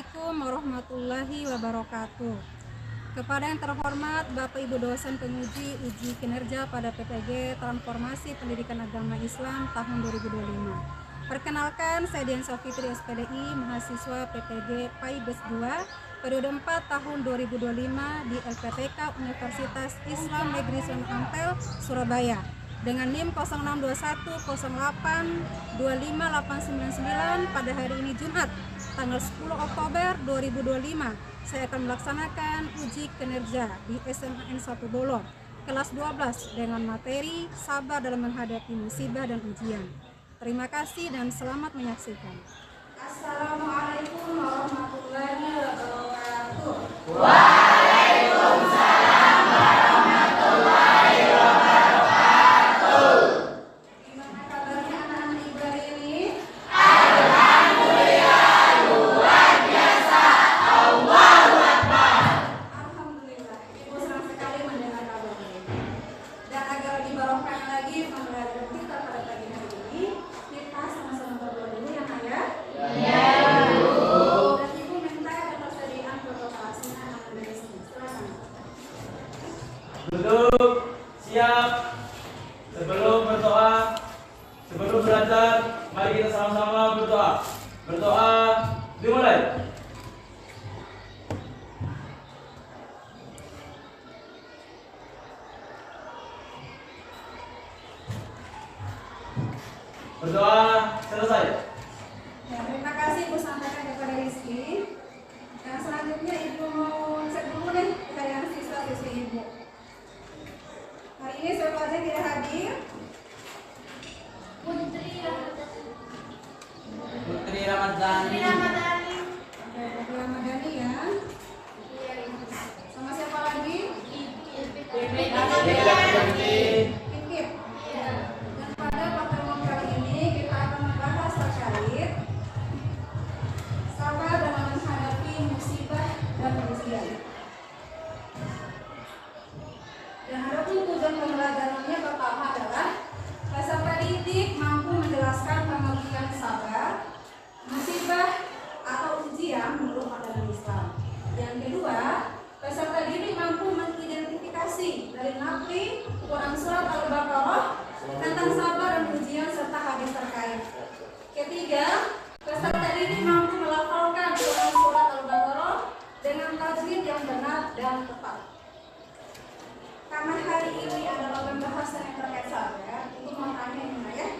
Assalamualaikum warahmatullahi wabarakatuh. Kepada yang terhormat Bapak Ibu dosen penguji uji kinerja pada PPG Transformasi Pendidikan Agama Islam tahun 2025. Perkenalkan, saya Dian Safitri SPDI, mahasiswa PPG PAIBES 2 periode 4 tahun 2025 di LPTK Universitas Islam Negeri Sunan Ampel, Surabaya dengan NIM 0621082589 pada hari ini Jumat tanggal 10 Oktober 2025. Saya akan melaksanakan uji kinerja di SMAN 1 Bolo kelas 12 dengan materi sabar dalam menghadapi musibah dan ujian. Terima kasih dan selamat menyaksikan. Assalamualaikum warahmatullahi wabarakatuh. Waalaikumsalam warahmatullahi wabarakatuh. Gimana kabarnya anak-anak ibu hari ini? Alhamdulillah, luar biasa. Allahu Akbar. Alhamdulillah, ibu senang sekali mendengar kabar ini. Dan agar lebih barokahnya lagi pembelajaran kita pada pagi hari ini, kita sama-sama berdoa dulu ya Nak ya. Ya, Bu. Dan ibu minta ketersediaan protokol anak dari sini. Silakan. Duduk, siap. Sebelum berdoa, sebelum belajar, mari kita sama-sama berdoa. Berdoa dimulai. Berdoa selesai. Ya, terima kasih ibu sampaikan kepada Rizky. Yang selanjutnya ibu mau cek dulu nih kita yang siswa-siswi ibu. Hari ini siapa aja tidak hadir? Putri Ramadhani. Oke, Putri Ramadhani ya. Sama siapa lagi? Kip. Dan pada pertemuan kali ini kita akan membahas terkait sabar dalam menghadapi musibah dan ujian. Dan adapun tujuan pembelajarannya pertama adalah peserta didik mampu menjelaskan pengertian sabar, musibah atau ujian menurut pandangan Islam. Yang kedua, peserta didik mampu mengidentifikasi dari nafli Quran surat Al-Baqarah tentang sabar dan ujian serta hadis terkait. Ketiga, peserta didik mampu melafalkan Quran surat Al-Baqarah dengan tajwid yang benar dan tepat. Karena hari ini adalah pembahasan yang terkait sabar, untuk mau tanya ini ya.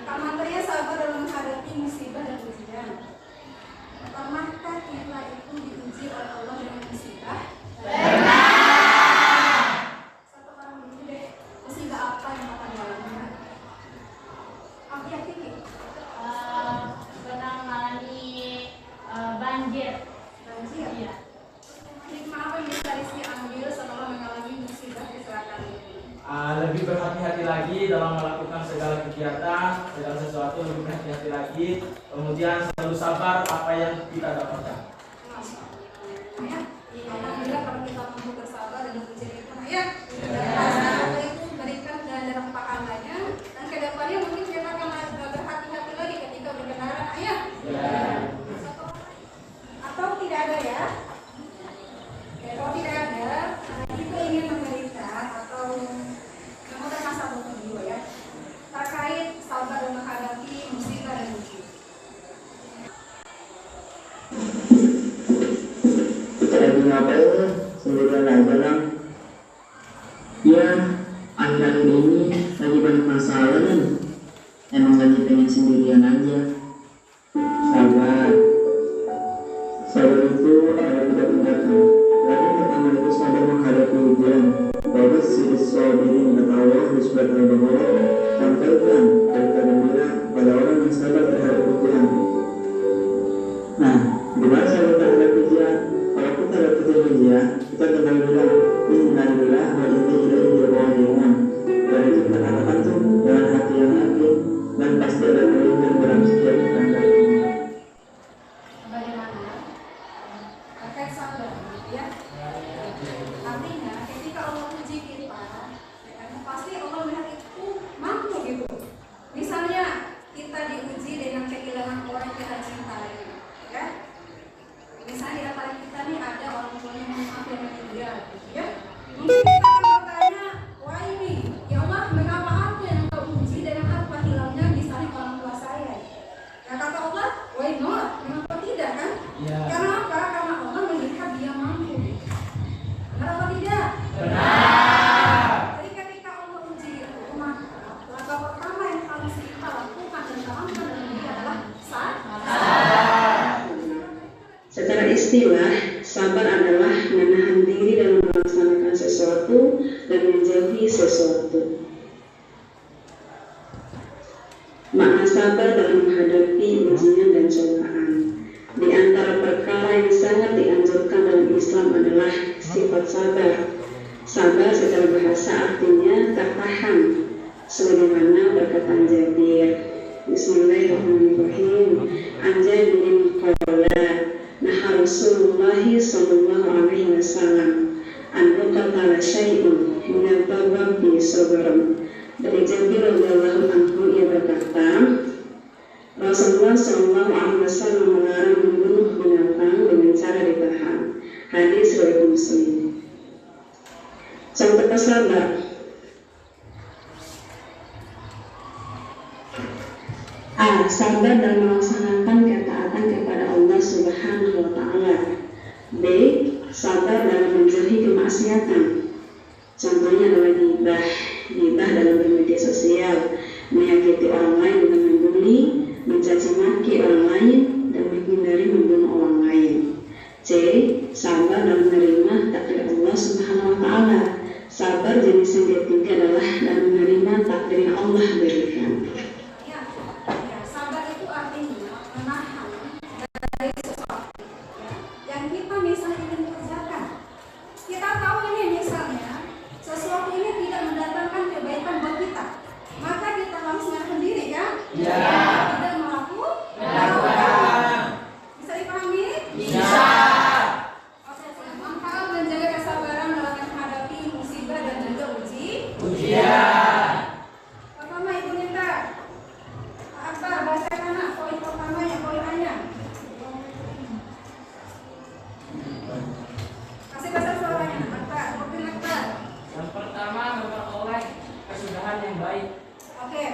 Materinya sabar dalam menghadapi musibah dan ujian. Pernahkah kita itu diuji oleh Allah dengan musibah? Satu orang dulu deh, musibah apa yang akan dialami? Apa yang tinggi? Pernah mengalami banjir. Banjir. Iya. Hikmah apa yang bisa Rizky ambil setelah mengalami musibah kecelakaan ini? Lebih berhati-hati lagi dalam melakukan segala kegiatan, segala sesuatu lebih berhati-hati lagi. Kemudian selalu sabar apa yang kita dapatkan. Masya Allah. Ya. Alhamdulillah kalau kita mampu bersabar dan ujian itu ya. Allah itu berikan ganjaran pahalanya dan kedepannya mungkin kita akan berhati-hati lagi ketika berkendara ya. Atau tidak ada ya? Kalau tidak ada, kita ingin memberikan atau memutar masa dulu ya terkait sabar dan menghadapi musibah dan ujian. Lagi ngapain sendirian aja lang? Ya, akhir ini lagi banyak masalah nih. Emang lagi pengen sendirian aja. Sabar. Sabar itu ada tiga tingkatan. Yang pertama itu sabar menghadapi ujian. Bahwa sisi sabirin kata Allah di surat Al-Baqarah, sampaikan berita gembira pada orang yang sabar terhadap ujian. Nah, gimana sabar terhadap ujian? Kalau kita dapetin ujian, kita tinggal bilang innalillah wa inna ilaihi raji'un. Dan itu kita katakan tuh dengan hati yang yakin dan pasti ada keinginan dalam setiap tanda. Bagaimana? Terkait sabar, ya. Artinya ketika Allah uji kita, pasti Allah melihat itu mampu gitu. Misalnya kita diuji dengan kehilangan orang yang kita cintai, ya. istilah, sabar adalah menahan diri dalam melaksanakan sesuatu dan menjauhi sesuatu. Makna sabar dalam menghadapi ujian dan cobaan. Di antara perkara yang sangat dianjurkan dalam Islam adalah sifat sabar. Sabar secara bahasa artinya tertahan, sebagaimana perkataan Jabir. Bismillahirrahmanirrahim. An Jabirin qala naha Rasulullah sallallahu alaihi wasallam an yuqtala syai'un min al-bawabi sabran. Dari Jabir radhiyallahu anhu ia berkata, Rasulullah sallallahu alaihi wasallam melarang membunuh binatang dengan cara ditahan. Hadis riwayat Muslim. Contoh sabar. A. Sabar dalam melaksanakan ketaatan kepada Allah Subhanahu wa Ta'ala. B. Sabar dalam menjauhi kemaksiatan. Contohnya adalah gibah. Gibah dalam bermedia sosial, menyakiti orang lain dengan membuli, mencaci maki orang lain, dan menghindari membunuh orang lain. C. Sabar dalam menerima takdir Allah Subhanahu wa Ta'ala. Sabar jenis yang ketiga adalah dalam menerima takdir yang Allah berikan. Sabar itu artinya menahan dari sesuatu yang kita misalnya ingin kerjakan. Kita tahu ini misalnya sesuatu ini tidak mendatangkan kebaikan buat kita, maka kita harus menahan diri, kan? Tidak melakukan. Bisa dipahami? Bisa. Maka menjaga kesabaran dalam menghadapi musibah dan juga Ujian. Pertama Ibu Nita, Akbar bacakan poin pertamanya, poin A-nya. Kasih besar suaranya, Akbar, poin Akbar. Yang pertama, memperoleh kesudahan yang baik. Oke.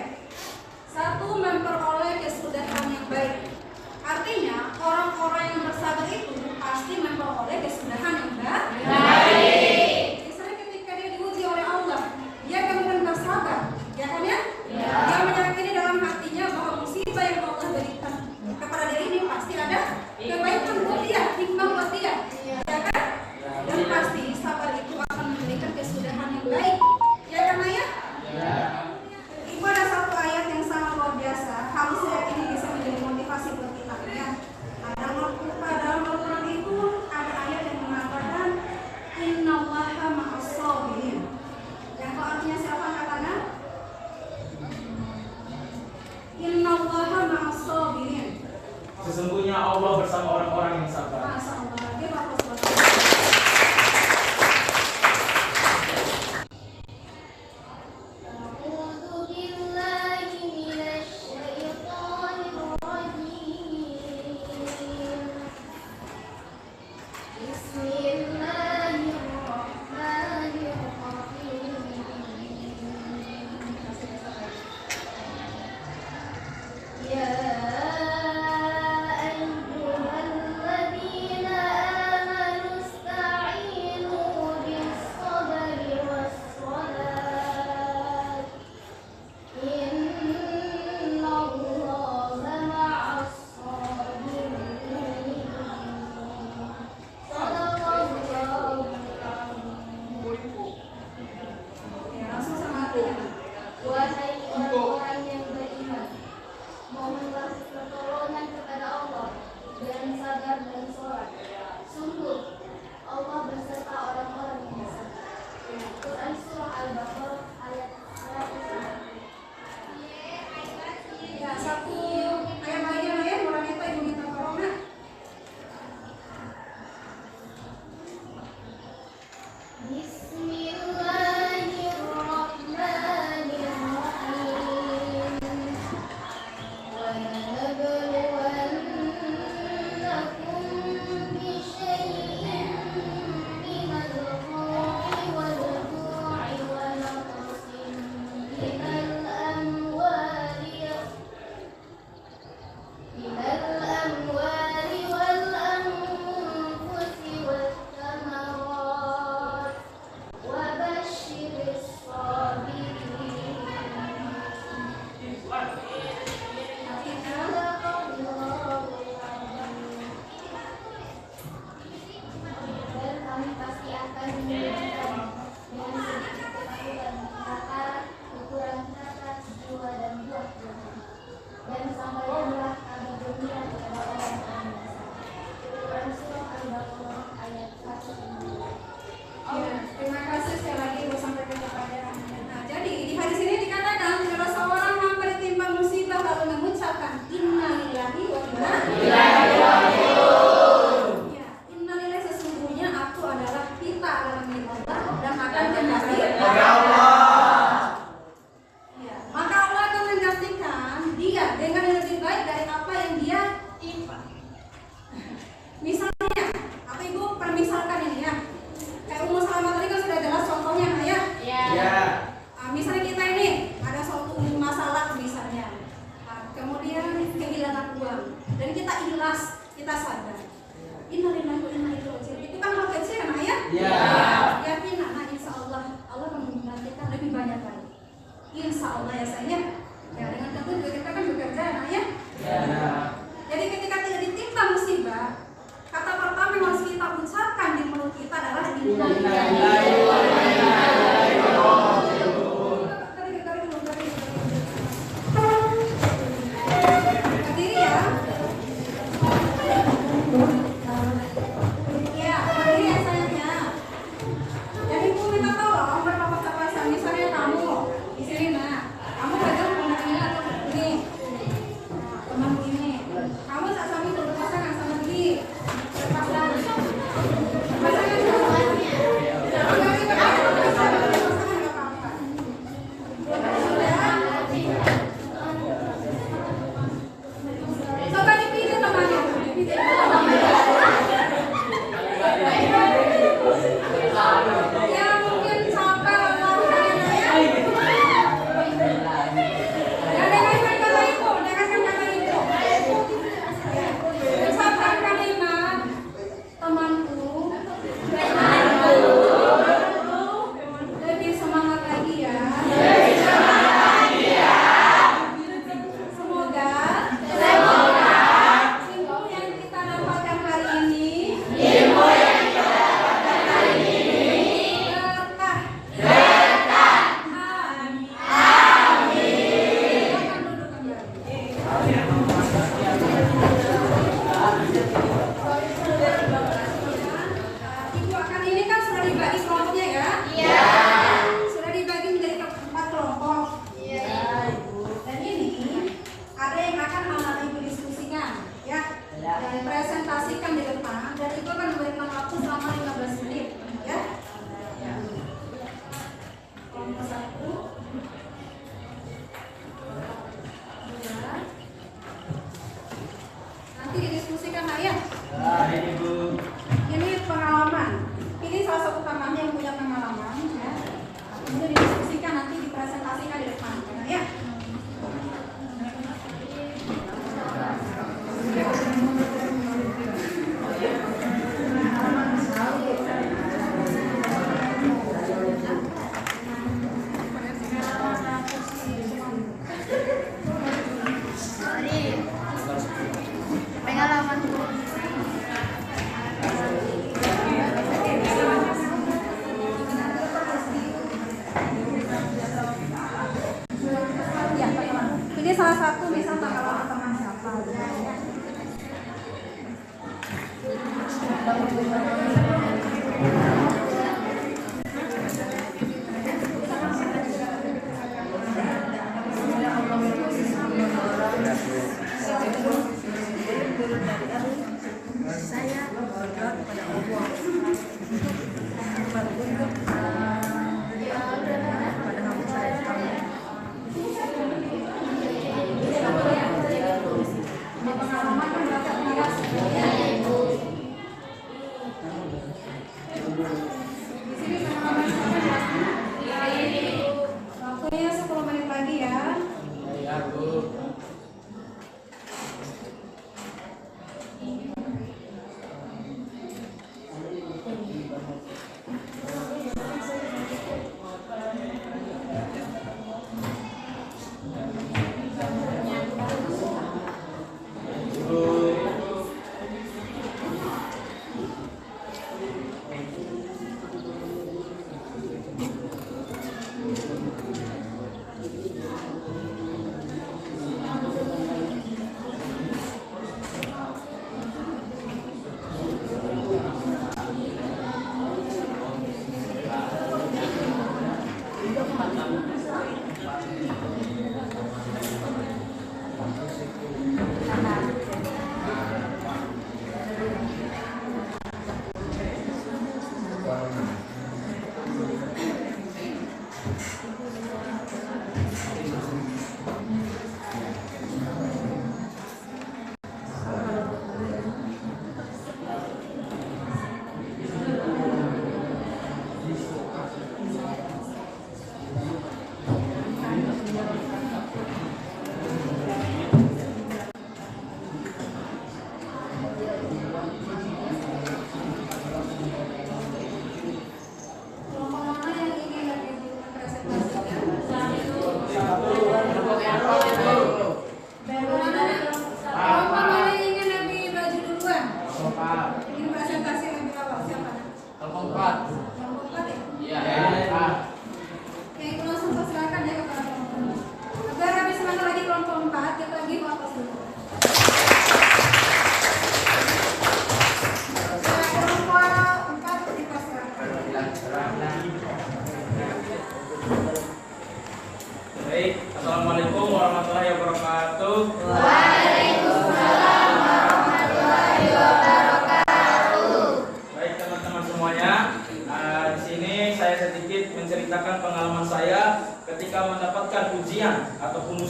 1. Memperoleh kesudahan yang baik. Artinya orang-orang yang bersabar itu pasti memperoleh kesudahan yang baik. Misalnya ketika dia diuji oleh Allah, dia kemudian bersabar, ya kan ya? Dia meyakini dalam hatinya bahwa musibah yang Allah berikan kepada dia ini pasti ada kebaikan buat dia, hikmah buat dia, ya kan? Dan pasti sabar itu akan memberikan kesudahan yang baik, ya kan Ayah? Ibu ada satu ayat yang sangat luar biasa, harusnya ini bisa menjadi motivasi buat kita, ya. Dalam Al-Quran itu ada ayat yang mengatakan Innallaha ma'as sabirin. Yang itu artinya siapa katanya? Innallaha ma'as sabirin. Sesungguhnya Allah bersama orang-orang yang sabar. Masya Allah. Dia bagus banget. kita ikhlas, kita sadar. Innalillahi wa inna ilaihi raji'un. Itu kan hal kecil kan ayah? Iya. Yakin anak, insya Allah Allah akan menggantikan lebih banyak lagi. Insya Allah ya saya. Ya dengan tentu juga kita kan bekerja anak ya. Iya. Jadi ketika tidak ditimpa musibah, kata pertama yang harus kita ucapkan di mulut kita adalah innalillahi wa inna ilaihi raji'un. Berdiri ya. Ya, berdiri ya sayangnya. Jadi ibu minta tolong berpapak-papasan. Misalnya kamu di sini nak, kamu pegang teman ini atau ini, temanmu ini. Kamu saat suami berpasangan sama dia, berpasangan. Pasangan semuanya. Coba dipilih temannya, dipilih. Ya mungkin capek atau ya. Ya dengarkan kata ibu, dengarkan kata ibu. Ucapkan kalimat temanku, lebih semangat lagi ya. Semoga ilmu yang kita dapatkan hari ini berkah. Amin. Silakan duduk kembali. Ibu akan ini kan sudah dibagi kelompoknya ya? Iya. Sudah dibagi menjadi 4 kelompok. Iya. Dan ini ada yang akan hal-hal ibu diskusikan, ya. Dan presentasikan di depan. Dan ibu akan memberikan waktu selama 15 menit, ya. Kelompok 1. Nanti didiskusikan ayah. Baik Ibu. Ini pengalaman. Pilih salah satu temannya yang punya pengalaman, ya. Itu didiskusikan nanti dipresentasikan di depan, ya.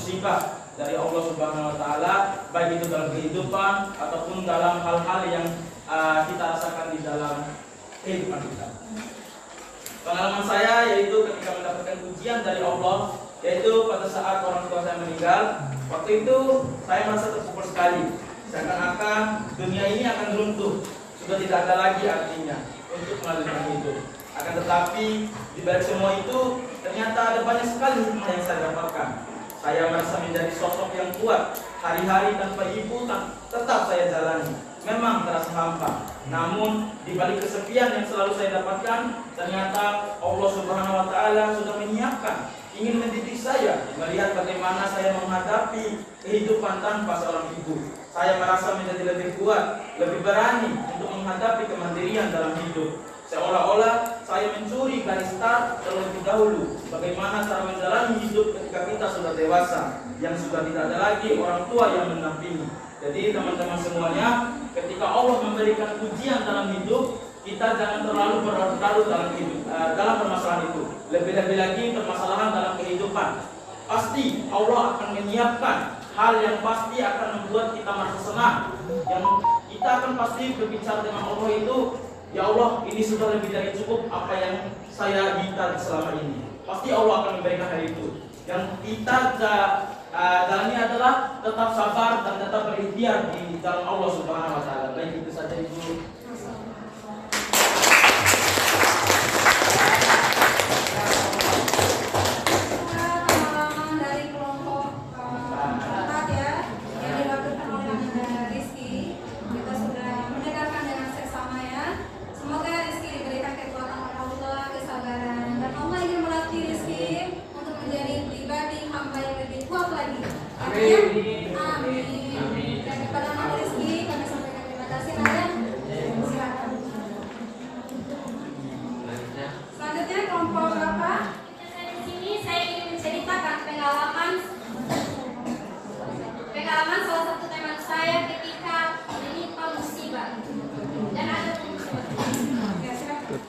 musibah dari Allah Subhanahu wa taala, baik itu dalam kehidupan ataupun dalam hal-hal yang kita rasakan di dalam kehidupan kita. Pengalaman saya yaitu ketika mendapatkan ujian dari Allah, yaitu pada saat orang tua saya meninggal. Waktu itu saya merasa terpukul sekali, seakan-akan dunia ini akan runtuh, sudah tidak ada lagi artinya untuk melanjutkan hidup. Akan tetapi di balik semua itu ternyata ada banyak sekali hikmah yang saya dapatkan. Saya merasa menjadi sosok yang kuat. Hari-hari tanpa ibu tetap saya jalani. Memang terasa hampa. Namun di balik kesepian yang selalu saya dapatkan, ternyata Allah Subhanahu wa taala sudah menyiapkan, ingin mendidik saya, melihat bagaimana saya menghadapi kehidupan tanpa seorang ibu. Saya merasa menjadi lebih kuat, lebih berani untuk menghadapi kemandirian dalam hidup. Seolah-olah saya mencuri garis start terlebih dahulu, bagaimana cara menjalani hidup ketika kita sudah dewasa, yang sudah tidak ada lagi orang tua yang mendampingi. Jadi teman-teman semuanya, ketika Allah memberikan ujian dalam hidup, kita jangan terlalu berlarut-larut dalam permasalahan itu. Lebih-lebih lagi permasalahan dalam kehidupan. Pasti Allah akan menyiapkan hal yang pasti akan membuat kita merasa senang. Yang kita akan pasti berbicara dengan Allah itu, ya Allah, ini sudah lebih dari cukup apa yang saya minta selama ini. Pasti Allah akan memberikan hal itu. Yang kita jalani adalah tetap sabar dan tetap berikhtiar di dalam Allah Subhanahu wa taala. Baik, itu saja Ibu. Amin. Dan kepada Mama Rizky kami sampaikan terima kasih. Silakan. Selanjutnya kelompok berapa? Di sini saya ingin menceritakan pengalaman salah satu teman saya ketika menimpa musibah dan ada musibah. Ya, silakan.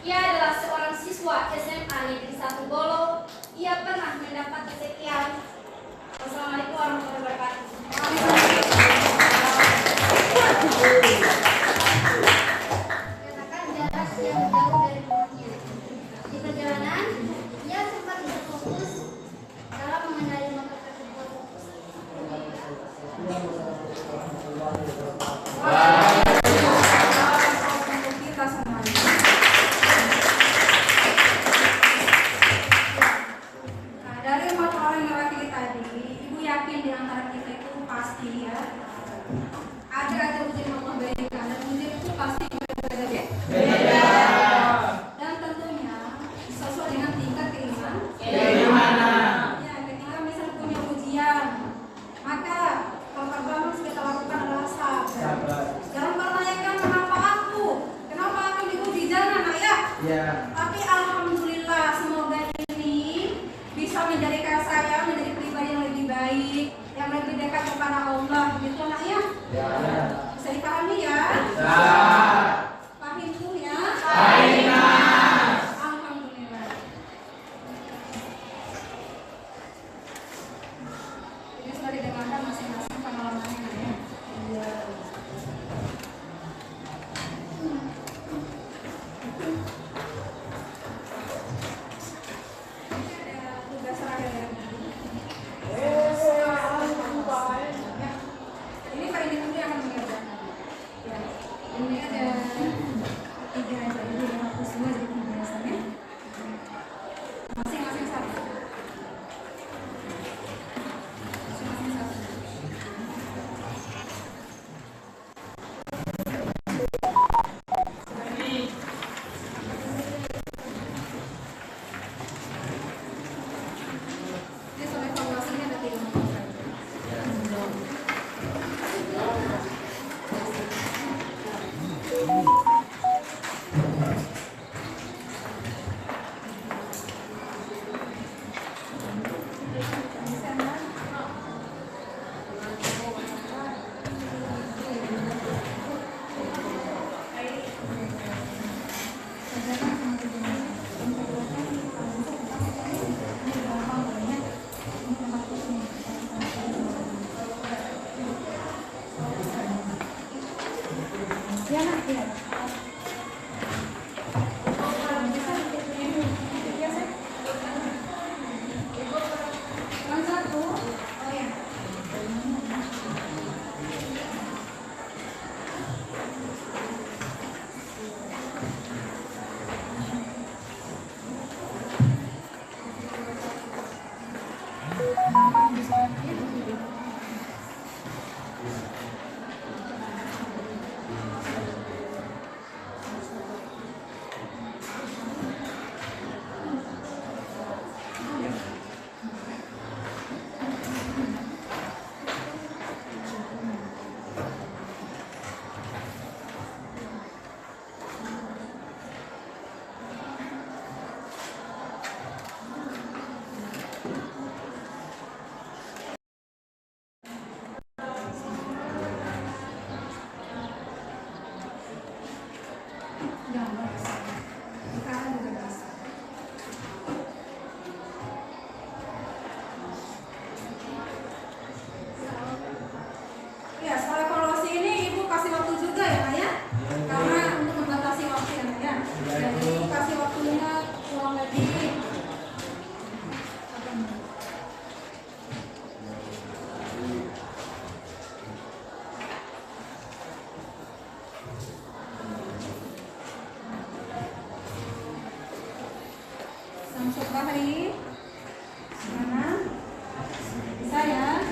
Ia adalah seorang siswa SMA Negeri 1 Bolo. Ia pernah mendapat kesekian. Wassalamualaikum warahmatullahi wabarakatuh. Katakan jarak yang jauh dari rumahnya. Di perjalanan, ia sempat berfokus dalam mengendarai motor tersebut. Untuk kita semuanya. Nah, dari 4 orang yang mewakili tadi, Ibu yakin di antara kita itu pasti ya ada aja ujian yang Allah berikan, dan ujian itu pasti berbeda-beda. Dan tentunya sesuai dengan tingkat keimanan. Ya, ketika misalnya punya ujian, maka hal pertama harus kita lakukan adalah sabar. Jangan pertanyakan kenapa aku diuji, jangan ayah. Tapi alhamdulillah, semoga ini bisa menjadikan saya menjadi pribadi yang lebih baik, yang lebih dekat kepada Allah. Gitu nak ya? Bisa dipahami ya? Paham tuh ya? Alhamdulillah. Ini sudah didengarkan masing-masing pengalamannya ya. Tugas terakhir ya. Ini Pak Indi yang akan mengerjakan. Ya. Ini ada 3 aja. Ya, nak, ya. Yang satu, oh ya. Sekarang udah bisa. Ya, setelah evaluasi ini Ibu kasih waktu juga ya, Nak, ya? Karena untuk membatasi waktu ya, Nak, ya. Jadi kasih waktunya kurang lebih 1 menit. Samsul Bahri, mana? Bisa ya?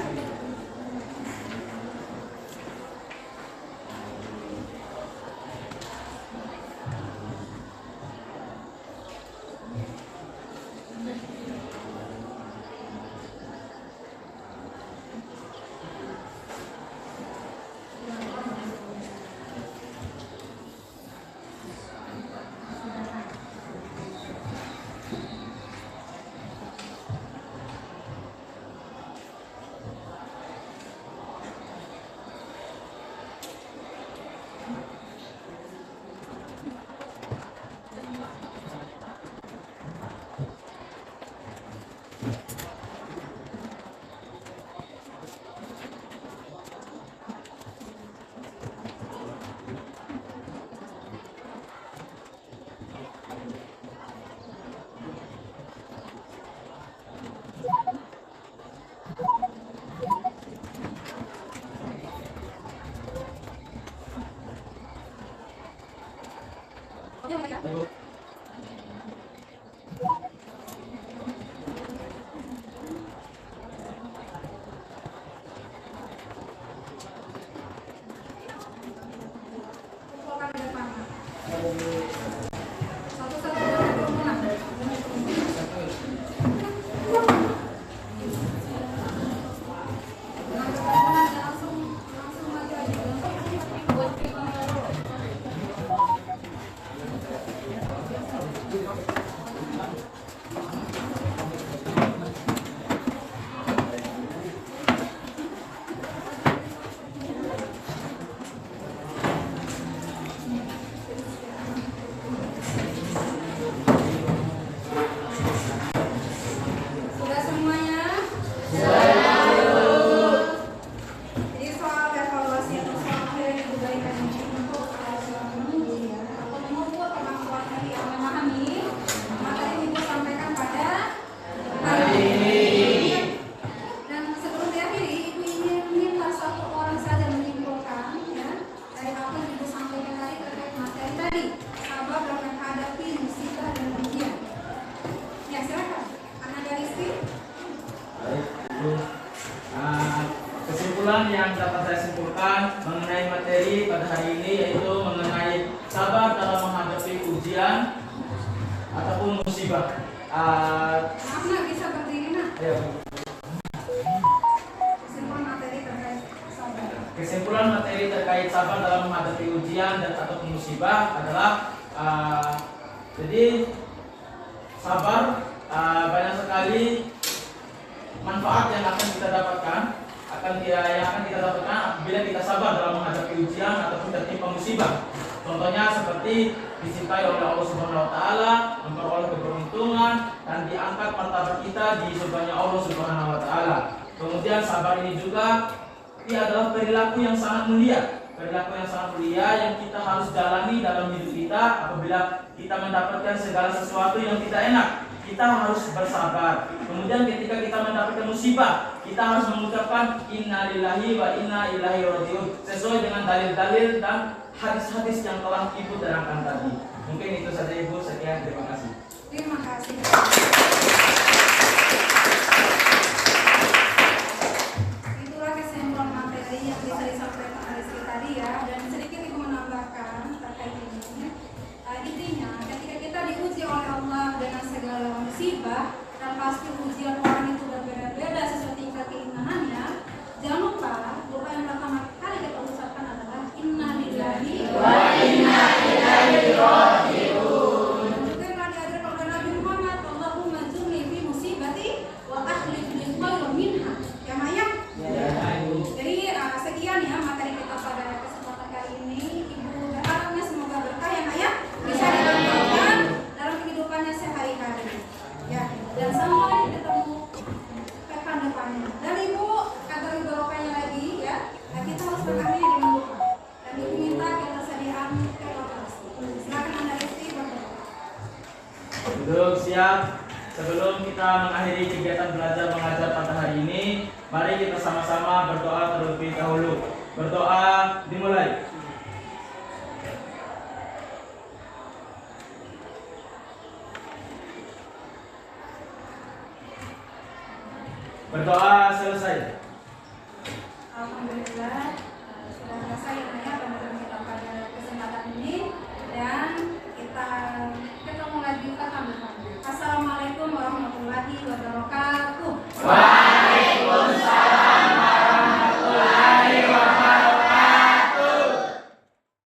Kumpulkan di depan. Satu-satu dari kerumunan. Jangan kerumunan, langsung maju aja. Sudah semuanya? Jadi soal evaluasi atau soal yang diberikan ini untuk ujian atau mengukur kemampuan yang memahami materi yang Ibu sampaikan pada hari ini. Dan sebelum diakhiri, Ibu ingin minta satu orang saja menyimpulkan ya dari apa yang Ibu sampaikan tadi terkait materi tadi, sabar dalam menghadapi musibah dan ujian. Ya, silakan. Anak Rizky. Baik, Ibu. Kesimpulan yang dapat saya simpulkan mengenai materi pada hari ini yaitu mengenai sabar dalam menghadapi ujian ataupun musibah. Maaf, Nak, bisa berdiri, Nak. Ayo. Kesimpulan materi terkait sabar. Kesimpulan materi terkait sabar dalam menghadapi ujian dan ataupun musibah adalah jadi sabar banyak sekali manfaat yang akan kita dapatkan apabila kita sabar dalam menghadapi ujian ataupun tertimpa musibah. Contohnya seperti dicintai oleh Allah Subhanahu wa taala, memperoleh keberuntungan dan diangkat martabat kita di surganya Allah Subhanahu wa taala. Kemudian sabar ini juga adalah perilaku yang sangat mulia perilaku yang sangat mulia yang kita harus jalani dalam hidup kita. Apabila kita mendapatkan segala sesuatu yang tidak enak, kita harus bersabar. Kemudian ketika kita mendapatkan musibah, kita harus mengucapkan innalillahi wa inna ilaihi rajiun sesuai dengan dalil-dalil dan hadis-hadis yang telah Ibu terangkan tadi. Mungkin itu saja Ibu, sekian, terima kasih. Terima kasih. Itulah kesimpulan materi yang bisa disampaikan oleh Rizky tadi ya, dan sedikit Ibu menambahkan terkait ini. Intinya ketika kita diuji oleh Allah dengan segala musibah, dan pasti ujian orang itu berbeda-beda sesuai tingkat keimanannya, jangan lupa doa yang pertama kali kita ucapkan adalah innalillahi wa inna ilaihi rajiun. Juga yang diajarkan oleh Nabi Muhammad, Allahumma jurni fi musibati wa akhlif li khairan minha. Ya Maya? Jadi sekian ya materi kita pada kesempatan kali ini. Ibu berharapnya semoga berkah ya Maya, bisa dilakukan dalam kehidupannya sehari-hari. Ya, dan sampai ketemu pekan depannya. Dan Ibu kata Ibu barokahnya lagi ya. Nah, kita harus mengakhiri dengan doa. Dan Ibu minta ketersediaan kolaborasi. Silakan Anda Rizky berdoa. Duduk siap. Sebelum kita mengakhiri kegiatan belajar mengajar pada hari ini, mari kita sama-sama berdoa terlebih dahulu. Berdoa dimulai. Berdoa selesai. Alhamdulillah sudah selesai ya pembelajaran kita pada kesempatan ini, dan